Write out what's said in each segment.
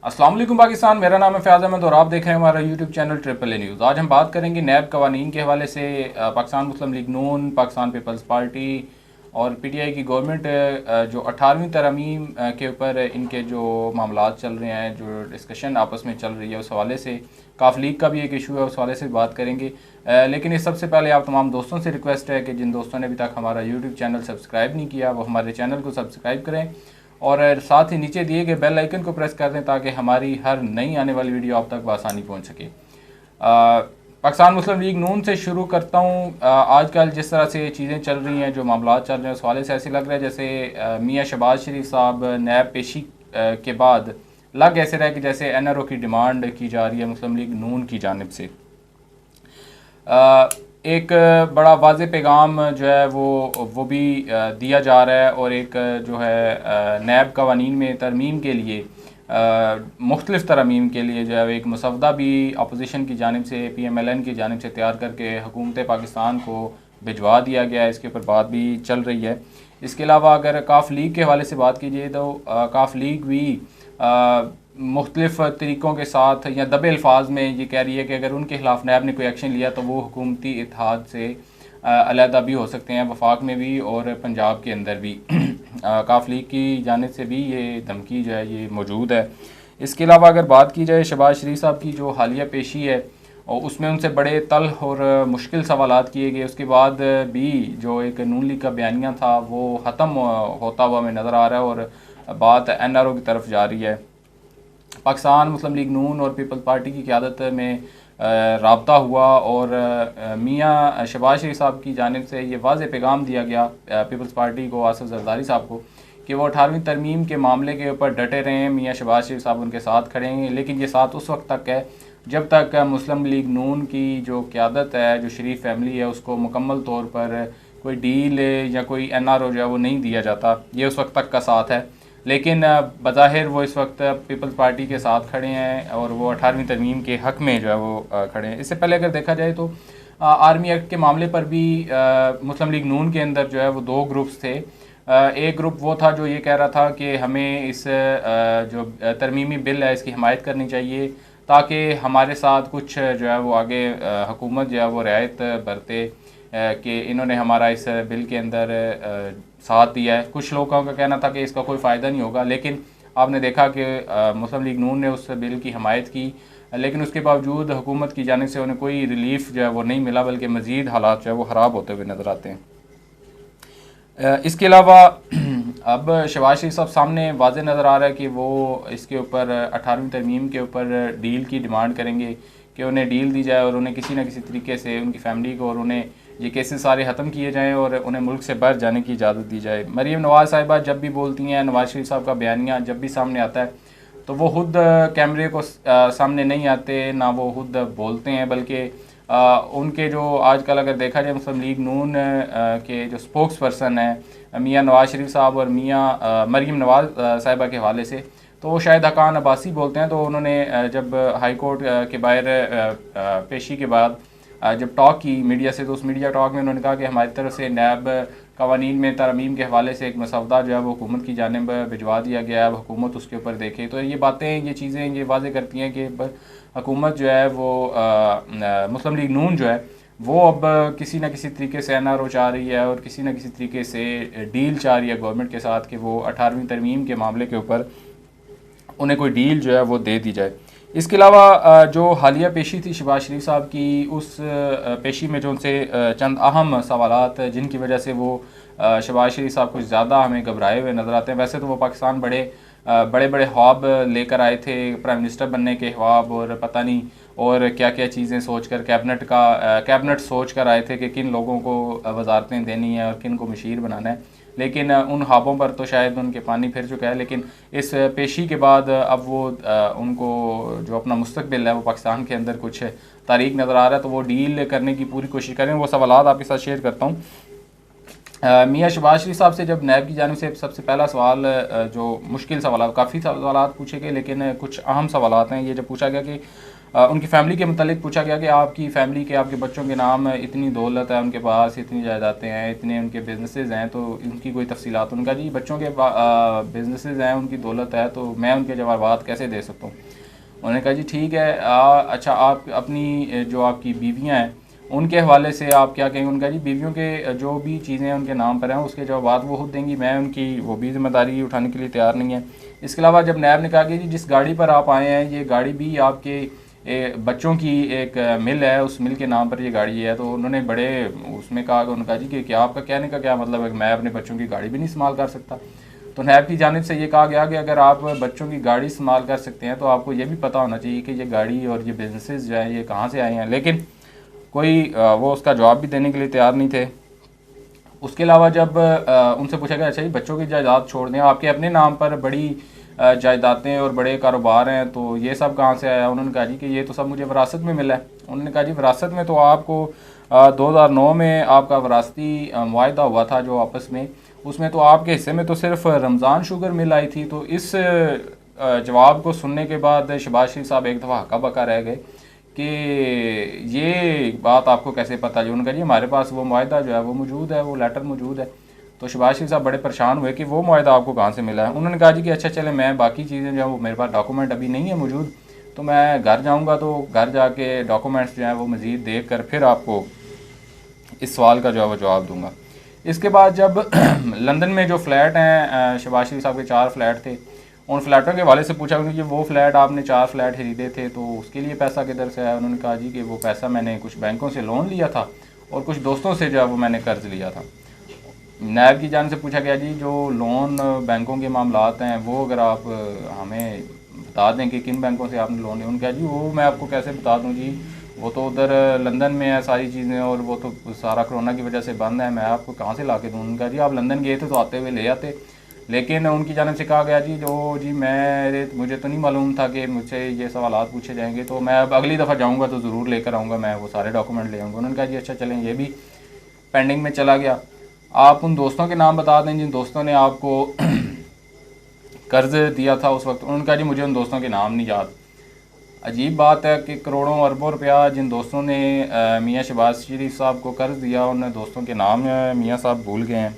अस्सलाम वालेकुम पाकिस्तान। मेरा नाम है फयाज अहमद और आप देख रहे हैं हमारा YouTube channel triple A news. आज हम बात करेंगे नैब कवानीन के हवाले से। पाकिस्तान मुस्लिम लीग नून, पाकिस्तान पीपल्स पार्टी और पीटीआई की गवर्नमेंट जो 18वीं तरमीम के ऊपर इनके जो मामलात चल रहे हैं, जो डिस्कशन आपस में चल रही है, उस हवाले से काफ लीग का भी एक इशू है, उस हवाले से बात करेंगे। लेकिन इस सबसे पहले आप तमाम दोस्तों से रिक्वेस्ट है कि जिन दोस्तों ने अभी तक हमारा यूट्यूब चैनल सब्सक्राइब नहीं किया वो हमारे चैनल को सब्सक्राइब करें और साथ ही नीचे दिए गए बेल आइकन को प्रेस कर दें ताकि हमारी हर नई आने वाली वीडियो आप तक बआसानी पहुंच सके। पाकिस्तान मुस्लिम लीग नून से शुरू करता हूँ। आजकल जिस तरह से चीज़ें चल रही हैं, जो मामला चल रहे हैं, उस हवाले से ऐसे लग रहा है जैसे मियाँ शहबाज शरीफ साहब नैब पेशी के बाद लग ऐसे रहा है कि जैसे एनआरओ की डिमांड की जा रही है मुस्लिम लीग नून की जानिब से। एक बड़ा वाज़ेह पैगाम जो है वो भी दिया जा रहा है और एक जो है नैब कवानीन में तरमीम के लिए मुख्तलिफ़ तरमीम के लिए जो है एक मसवदा भी अपोजिशन की जानिब से PMLN की जानिब से तैयार करके हुकूमत पाकिस्तान को भिजवा दिया गया है। इसके ऊपर बात भी चल रही है। इसके अलावा अगर काफ लीग के हवाले से बात कीजिए तो काफ लीग भी मुख्तलिफ़ तरीक़ों के साथ या दबे अल्फाज में ये कह रही है कि अगर उनके खिलाफ नैब ने कोई एक्शन लिया तो वो हुकूमती इत्तेहाद से अलहदा भी हो सकते हैं, वफाक में भी और पंजाब के अंदर भी। काफ लीग की जानिब से भी ये धमकी जो है ये मौजूद है। इसके अलावा अगर बात की जाए शहबाज शरीफ साहब की जो हालिया पेशी है और उसमें उनसे बड़े तल्ख और मुश्किल सवालात किए गए, उसके बाद भी जो एक नून लीग का बयानिया था वो ख़त्म होता हुआ हमें नज़र आ रहा है और बात NRO की तरफ जा रही है। पाकिस्तान मुस्लिम लीग नून और पीपल्स पार्टी की क़यादत में राब्ता हुआ और मियाँ शहबाज शरीफ साहब की जानिब से ये वाज़ेह पैगाम दिया गया पीपल्स पार्टी को, आसिफ जरदारी साहब को, कि वो 18वीं तरमीम के मामले के ऊपर डटे रहें। मियाँ शहबाज शरीफ साहब उनके साथ खड़े हैं, लेकिन ये साथ उस वक्त तक है जब तक मुस्लिम लीग नून की जो क़यादत है, जो शरीफ फैमिली है, उसको मुकम्मल तौर पर कोई डील या कोई NRO जो है वो नहीं दिया जाता। ये उस वक्त तक का साथ है, लेकिन बज़ाहिर वो इस वक्त पीपल्स पार्टी के साथ खड़े हैं और वो 18वीं तरमीम के हक़ में जो है वो खड़े हैं। इससे पहले अगर देखा जाए तो आर्मी एक्ट के मामले पर भी मुस्लिम लीग नून के अंदर जो है वो दो ग्रुप्स थे। एक ग्रुप वो था जो ये कह रहा था कि हमें इस जो तरमीमी बिल है इसकी हिमायत करनी चाहिए ताकि हमारे साथ कुछ जो है वो आगे हुकूमत जो है वो रियायत बरते कि इन्होंने हमारा इस बिल के अंदर साथ दिया है। कुछ लोगों का कहना था कि इसका कोई फ़ायदा नहीं होगा, लेकिन आपने देखा कि मुस्लिम लीग नून ने उस बिल की हिमायत की, लेकिन उसके बावजूद हुकूमत की जानिब से उन्हें कोई रिलीफ जो है वो नहीं मिला, बल्कि मज़ीद हालात जो है वो ख़राब होते हुए नज़र आते हैं। इसके अलावा अब शहबाज शरीफ साहब सामने वाज़ेह नज़र आ रहा है कि वो इसके ऊपर 18वीं तरमीम के ऊपर डील की डिमांड करेंगे कि उन्हें डील दी जाए और उन्हें किसी न किसी तरीके से उनकी फैमिली को और उन्हें ये केसेस सारे ख़त्म किए जाएँ और उन्हें मुल्क से बाहर जाने की इजाज़त दी जाए। मरीम नवाज़ साहिबा जब भी बोलती हैं, नवाज़ शरीफ साहब का बयानिया जब भी सामने आता है तो वो खुद कैमरे को सामने नहीं आते, ना वो खुद बोलते हैं, बल्कि उनके जो आजकल अगर देखा जाए मुस्लिम लीग नून के जो स्पोक्स पर्सन हैं मियाँ नवाज़ शरीफ साहब और मियाँ मरीम नवाज़ साहिबा के हवाले से, तो वो शायद हकान अब्बासी बोलते हैं। तो उन्होंने जब हाई कोर्ट के बाहर पेशी के बाद जब टॉक की मीडिया से, तो उस मीडिया टॉक में उन्होंने कहा कि हमारी तरफ से नैब कवानीन में तरमीम के हवाले से एक मसवदा जो है वो हुकूमत की जानिब भिजवा दिया गया है, अब हुकूमत उसके ऊपर देखे। तो ये बातें, ये चीज़ें ये वाज़ेह करती हैं कि हुकूमत जो है वो मुस्लिम लीग नून जो है वो अब किसी न किसी तरीके से NRO चाह रही है और किसी न किसी तरीके से डील चाह रही है गवर्नमेंट के साथ कि वो 18वीं तरमीम के मामले के ऊपर उन्हें कोई डील जो है वो दे दी जाए। इसके अलावा जो हालिया पेशी थी शहबाज शरीफ साहब की, उस पेशी में जो उनसे चंद अहम सवालात जिनकी वजह से वो शहबाज शरीफ साहब कुछ ज़्यादा हमें घबराए हुए नज़र आते हैं। वैसे तो वो पाकिस्तान बड़े बड़े ख्वाब लेकर आए थे, प्राइम मिनिस्टर बनने के ख्वाब और पता नहीं और क्या क्या चीज़ें सोच कर कैबिनेट सोच कर आए थे कि किन लोगों को वजारतें देनी है और किन को मशीर बनाना है, लेकिन उन ख्वाबों पर तो शायद उनके पानी फिर चुका है। लेकिन इस पेशी के बाद अब वो उनको जो अपना मुस्तकबिल है वो पाकिस्तान के अंदर कुछ तारीख नज़र आ रहा है, तो वो डील करने की पूरी कोशिश करें। वो सवालात आपके साथ शेयर करता हूँ। मियाँ शहबाज शरीफ साहब से जब नैब की जानिब से सबसे पहला सवाल जो मुश्किल सवाल, काफ़ी सवाल पूछे गए लेकिन कुछ अहम सवाल हैं, ये जब पूछा गया कि उनकी फ़ैमिली के मतलब पूछा गया कि आपकी फ़ैमिली के, आपके बच्चों के नाम इतनी दौलत है, उनके पास इतनी जायदादें हैं, इतने उनके बिजनेसेस हैं, तो इनकी कोई तफसीलात। उनका जी बच्चों के बिजनेसेस हैं, उनकी दौलत है, तो मैं उनके जवाबात कैसे दे सकता हूँ। उन्होंने कहा जी ठीक है, अच्छा आप अपनी जो आपकी बीवियाँ हैं उनके हवाले से आप क्या कहेंगे। उनका जी बीवियों के जो भी चीज़ें उनके नाम पर हैं उसके जवाब वो खुद देंगी, मैं उनकी वो भी ज़िम्मेदारी उठाने के लिए तैयार नहीं है। इसके अलावा जब नैब ने कहा कि जी जिस गाड़ी पर आप आए हैं ये गाड़ी भी आपके बच्चों की एक मिल है, उस मिल के नाम पर ये गाड़ी है, तो उन्होंने बड़े उसमें कहा, उनका जी कि क्या आपका कहने का क्या मतलब है कि मैं अपने बच्चों की गाड़ी भी नहीं इस्तेमाल कर सकता। तो नैब की जानिब से ये कहा गया कि अगर आप बच्चों की गाड़ी इस्तेमाल कर सकते हैं तो आपको ये भी पता होना चाहिए कि ये गाड़ी और ये बिजनेसेस जो है ये कहाँ से आए हैं। लेकिन कोई वो उसका जवाब भी देने के लिए तैयार नहीं थे। उसके अलावा जब उनसे पूछा गया अच्छा जी बच्चों की जायदाद छोड़ दें, आपके अपने नाम पर बड़ी जायदादें और बड़े कारोबार हैं, तो ये सब कहाँ से आया। उन्होंने कहा जी कि ये तो सब मुझे विरासत में मिला है। उन्होंने कहा जी विरासत में तो आपको 2009 में आपका विरासती मुआहदा हुआ था जो आपस में, उसमें तो आपके हिस्से में तो सिर्फ रमज़ान शुगर मिल आई थी। तो इस जवाब को सुनने के बाद शहबाज शरीफ साहब एक दफ़ा हक्का बक्का रह गए कि ये बात आपको कैसे पता। जी उन्होंने कहा जी हमारे पास वो मुआहदा जो है वो मौजूद है, वो लेटर मौजूद है। तो शहबाज शरीफ साहब बड़े परेशान हुए कि वो मुआहदा आपको कहाँ से मिला है। उन्होंने कहा जी कि अच्छा चले, मैं बाकी चीज़ें जो है वो मेरे पास डॉक्यूमेंट अभी नहीं है मौजूद, तो मैं घर जाऊँगा तो घर जाके डॉक्यूमेंट्स जो हैं वो मज़ीद देख कर फिर आपको इस सवाल का जो है वो जवाब दूँगा। इसके बाद जब लंदन में जो फ्लैट हैं, शहबाज शरीफ साहब के 4 फ्लैट थे, उन फ्लैटों के वाले से पूछा कि वो फ्लैट आपने 4 फ्लैट खरीदे थे तो उसके लिए पैसा किधर से आया। उन्होंने कहा जी कि वो पैसा मैंने कुछ बैंकों से लोन लिया था और कुछ दोस्तों से जो है वो मैंने कर्ज लिया था। नैब की जान से पूछा गया जी जो लोन बैंकों के मामलात हैं वो अगर आप हमें बता दें कि किन बैंकों से आपने लोन लिया। उन्होंने कहा जी वो मैं आपको कैसे बता दूँ जी, वो तो उधर लंदन में है सारी चीज़ें और वो तो सारा कोरोना की वजह से बंद है, मैं आपको कहाँ से ला के दूँ। उनका जी आप लंदन गए थे तो आते हुए ले आते। लेकिन उनकी जानिब से कहा गया जी जो जी मुझे तो नहीं मालूम था कि मुझसे ये सवालात पूछे जाएंगे, तो मैं अब अगली दफ़ा जाऊँगा तो ज़रूर लेकर आऊँगा, मैं वो सारे डॉक्यूमेंट ले आऊँगा। उन्होंने कहा जी अच्छा चलें, ये भी पेंडिंग में चला गया। आप उन दोस्तों के नाम बता दें जिन दोस्तों ने आपको कर्ज दिया था उस वक्त। उन्होंने कहा जी मुझे उन दोस्तों के नाम नहीं याद। अजीब बात है कि करोड़ों अरबों रुपया जिन दोस्तों ने मियाँ शहबाज शरीफ साहब को कर्ज दिया उन दोस्तों के नाम मियाँ साहब भूल गए हैं।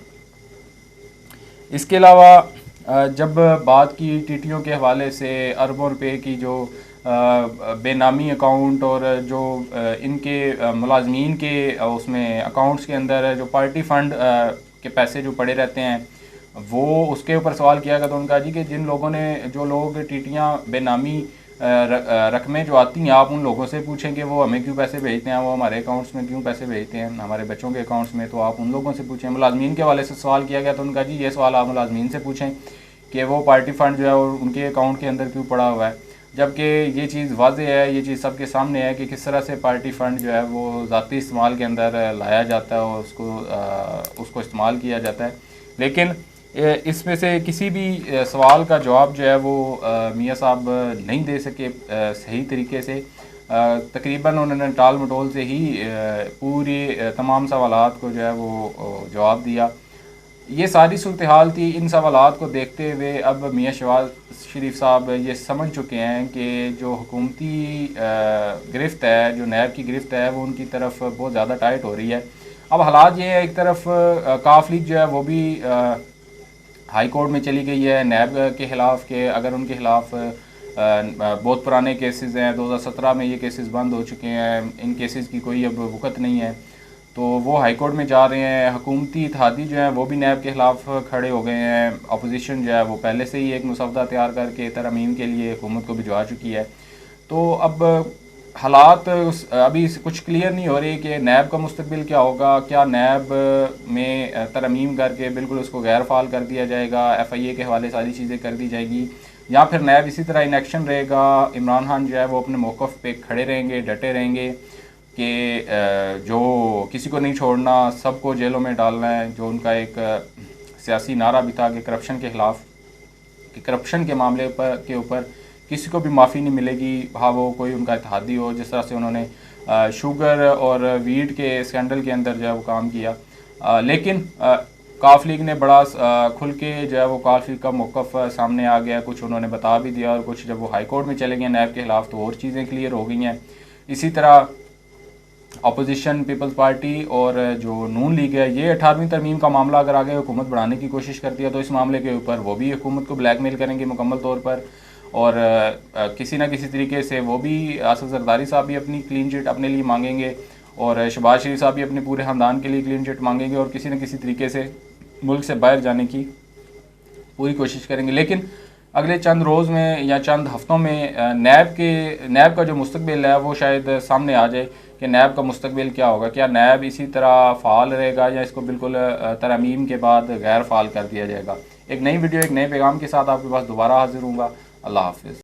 इसके अलावा जब बात की टीटीओ के हवाले से अरबों रुपए की जो बेनामी अकाउंट और जो इनके मुलाजमीन के उसमें अकाउंट्स के अंदर जो पार्टी फ़ंड के पैसे जो पड़े रहते हैं वो उसके ऊपर सवाल किया गया। तो उनका जी कि जिन लोगों ने जो लोग टीटियाँ बेनामी रकमें जो आती हैं आप उन लोगों से पूछें कि वो हमें क्यों पैसे भेजते हैं, वो हमारे अकाउंट्स में क्यों पैसे भेजते हैं हमारे बच्चों के अकाउंट्स में, तो आप उन लोगों से पूछें। मुलाजमीन के हवाले से सवाल किया गया तो उनका जी ये सवाल आप मुलाजमीन से पूछें कि वो पार्टी फ़ंड जो है और उनके अकाउंट के अंदर क्यों पड़ा हुआ है। जबकि ये चीज़ वाज़ेह है, ये चीज़ सबके सामने है कि किस तरह से पार्टी फ़ंड जो है वो ज़ाती इस्तेमाल के अंदर लाया जाता है और उसको इस्तेमाल किया जाता है। लेकिन इसमें से किसी भी सवाल का जवाब जो है वो मियाँ साहब नहीं दे सके सही तरीके से। तकरीबन उन्होंने टाल मटोल से ही पूरी तमाम सवालात को जो है वो जवाब दिया। ये सारी सूरत हाल थी। इन सवालात को देखते हुए अब मियाँ शहबाज शरीफ साहब ये समझ चुके हैं कि जो हुकूमती गिरफ्त है, जो नैब की गिरफ्त है वो उनकी तरफ बहुत ज़्यादा टाइट हो रही है। अब हालात ये है, एक तरफ काफ लीग जो है वो भी हाई कोर्ट में चली गई है नैब के ख़िलाफ़ के अगर उनके ख़िलाफ़ बहुत पुराने केसेस हैं, 2017 में ये केसेस बंद हो चुके हैं, इन केसेस की कोई अब वक़्त नहीं है, तो वो हाई कोर्ट में जा रहे हैं। हुकूमती इत्तेहादी जो हैं वो भी नैब के ख़िलाफ़ खड़े हो गए हैं। अपोजिशन जो है वो पहले से ही एक मसवदा तैयार करके तरमीम के लिए हुकूमत को भिजवा चुकी है। तो अब हालात अभी कुछ क्लियर नहीं हो रही कि नैब का मुस्तकबिल क्या होगा। क्या नैब में तरमीम करके बिल्कुल उसको गैर फ़ाल कर दिया जाएगा, FIA के हवाले सारी चीज़ें कर दी जाएगी, या फिर नैब इसी तरह इनेक्शन रहेगा। इमरान खान जो है वो अपने मौक़िफ़ पे खड़े रहेंगे, डटे रहेंगे कि जो किसी को नहीं छोड़ना, सबको जेलों में डालना है। जो उनका एक सियासी नारा भी था कि करप्शन के ख़िलाफ़, कि करप्शन के मामले पर के ऊपर किसी को भी माफ़ी नहीं मिलेगी, हाँ वो कोई उनका इत्तेहादी हो। जिस तरह से उन्होंने शुगर और वीट के स्कैंडल के अंदर जो है वो काम किया। लेकिन काफ लीग ने बड़ा खुल के जो है वो काफ लीग का मौक़िफ़ सामने आ गया, कुछ उन्होंने बता भी दिया, और कुछ जब वो हाई कोर्ट में चले गए नैब के ख़िलाफ़ तो और चीज़ें क्लियर हो गई हैं। इसी तरह अपोजिशन पीपल्स पार्टी और जो नून लीग है, ये 18वीं तरमीम का मामला अगर आगे हुकूमत बढ़ाने की कोशिश करती है तो इस मामले के ऊपर वो भी हुकूमत को ब्लैकमेल करेंगे मुकम्मल तौर पर, और किसी ना किसी तरीके से वो भी, आसिफ जरदारी साहब भी अपनी क्लीन चिट अपने लिए मांगेंगे, और शहबाज शरीफ साहब भी अपने पूरे ख़ानदान के लिए क्लीन चिट मांगेंगे, और किसी न किसी तरीके से मुल्क से बाहर जाने की पूरी कोशिश करेंगे। लेकिन अगले चंद रोज़ में या चंद हफ्तों में नैब का जो मुस्तकबिल है वो शायद सामने आ जाए कि नैब का मुस्तकबिल क्या होगा। क्या नैब इसी तरह फ़ाल रहेगा या इसको बिल्कुल तरमीम के बाद गैर फ़ाल कर दिया जाएगा। एक नई वीडियो एक नए पैगाम के साथ आपके पास दोबारा हाजिर हूँगा। अल्लाह हाफ़िज़।